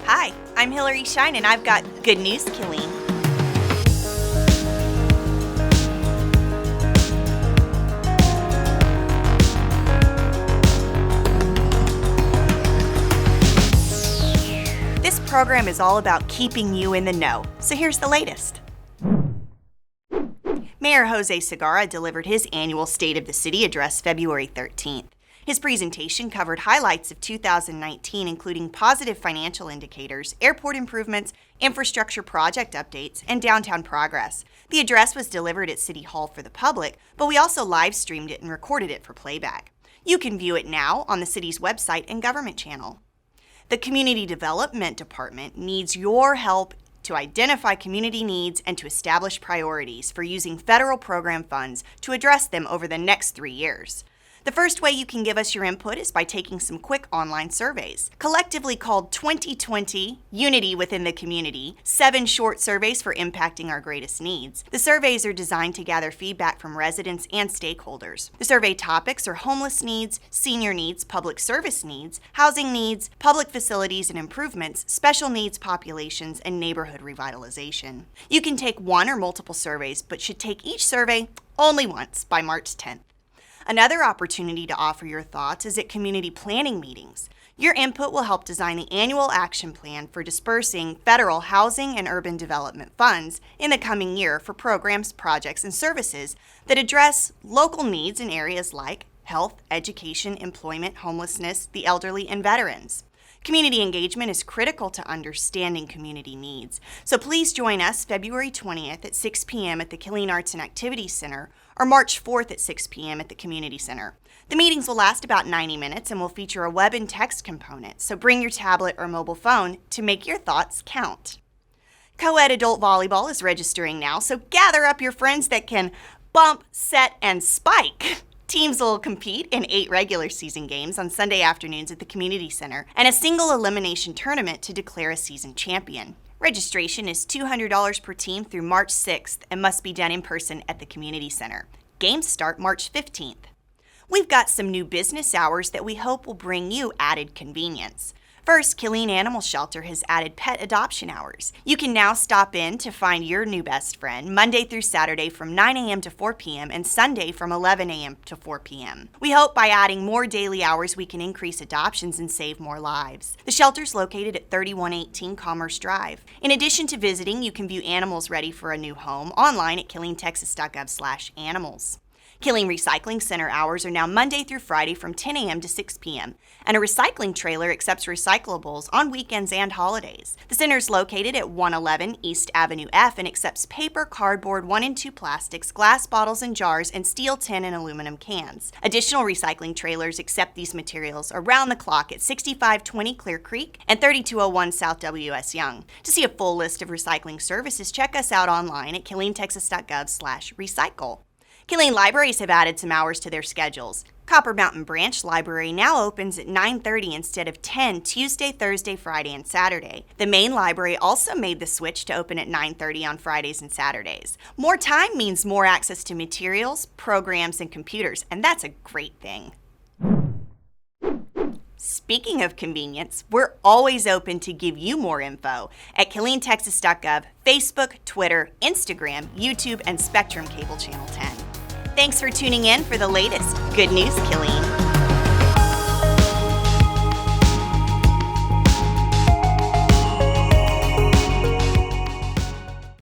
Hi, I'm Hillary Shine, and I've got good news, Killeen. This program is all about keeping you in the know, so here's the latest. Mayor Jose Segarra delivered his annual State of the City address February 13th. His presentation covered highlights of 2019, including positive financial indicators, airport improvements, infrastructure project updates, and downtown progress. The address was delivered at City Hall for the public, but we also live-streamed it and recorded it for playback. You can view it now on the city's website and government channel. The Community Development Department needs your help to identify community needs and to establish priorities for using federal program funds to address them over the next 3 years. The first way you can give us your input is by taking some quick online surveys. Collectively called 2020 Unity Within the Community, 7 short surveys for impacting our greatest needs. The surveys are designed to gather feedback from residents and stakeholders. The survey topics are homeless needs, senior needs, public service needs, housing needs, public facilities and improvements, special needs populations, and neighborhood revitalization. You can take one or multiple surveys, but should take each survey only once by March 10th. Another opportunity to offer your thoughts is at community planning meetings. Your input will help design the annual action plan for dispersing federal housing and urban development funds in the coming year for programs, projects, and services that address local needs in areas like health, education, employment, homelessness, the elderly, and veterans. Community engagement is critical to understanding community needs, so please join us February 20th at 6 p.m. at the Killeen Arts and Activities Center or March 4th at 6 p.m. at the Community Center. The meetings will last about 90 minutes and will feature a web and text component, so bring your tablet or mobile phone to make your thoughts count. Co-ed adult volleyball is registering now, so gather up your friends that can bump, set, and spike. Teams will compete in 8 regular season games on Sunday afternoons at the Community Center and a single elimination tournament to declare a season champion. Registration is $200 per team through March 6th and must be done in person at the Community Center. Games start March 15th. We've got some new business hours that we hope will bring you added convenience. First, Killeen Animal Shelter has added pet adoption hours. You can now stop in to find your new best friend Monday through Saturday from 9 a.m. to 4 p.m. and Sunday from 11 a.m. to 4 p.m. We hope by adding more daily hours we can increase adoptions and save more lives. The shelter's located at 3118 Commerce Drive. In addition to visiting, you can view animals ready for a new home online at KilleenTexas.gov/animals. Killeen Recycling Center hours are now Monday through Friday from 10 a.m. to 6 p.m., and a recycling trailer accepts recyclables on weekends and holidays. The center is located at 111 East Avenue F and accepts paper, cardboard, 1 and 2 plastics, glass bottles and jars, and steel, tin, and aluminum cans. Additional recycling trailers accept these materials around the clock at 6520 Clear Creek and 3201 South W.S. Young. To see a full list of recycling services, check us out online at KilleenTexas.gov/recycle. Killeen libraries have added some hours to their schedules. Copper Mountain Branch Library now opens at 9:30 instead of 10 Tuesday, Thursday, Friday, and Saturday. The main library also made the switch to open at 9:30 on Fridays and Saturdays. More time means more access to materials, programs, and computers, and that's a great thing. Speaking of convenience, we're always open to give you more info at KilleenTexas.gov, Facebook, Twitter, Instagram, YouTube, and Spectrum Cable Channel 10. Thanks for tuning in for the latest Good News, Killeen.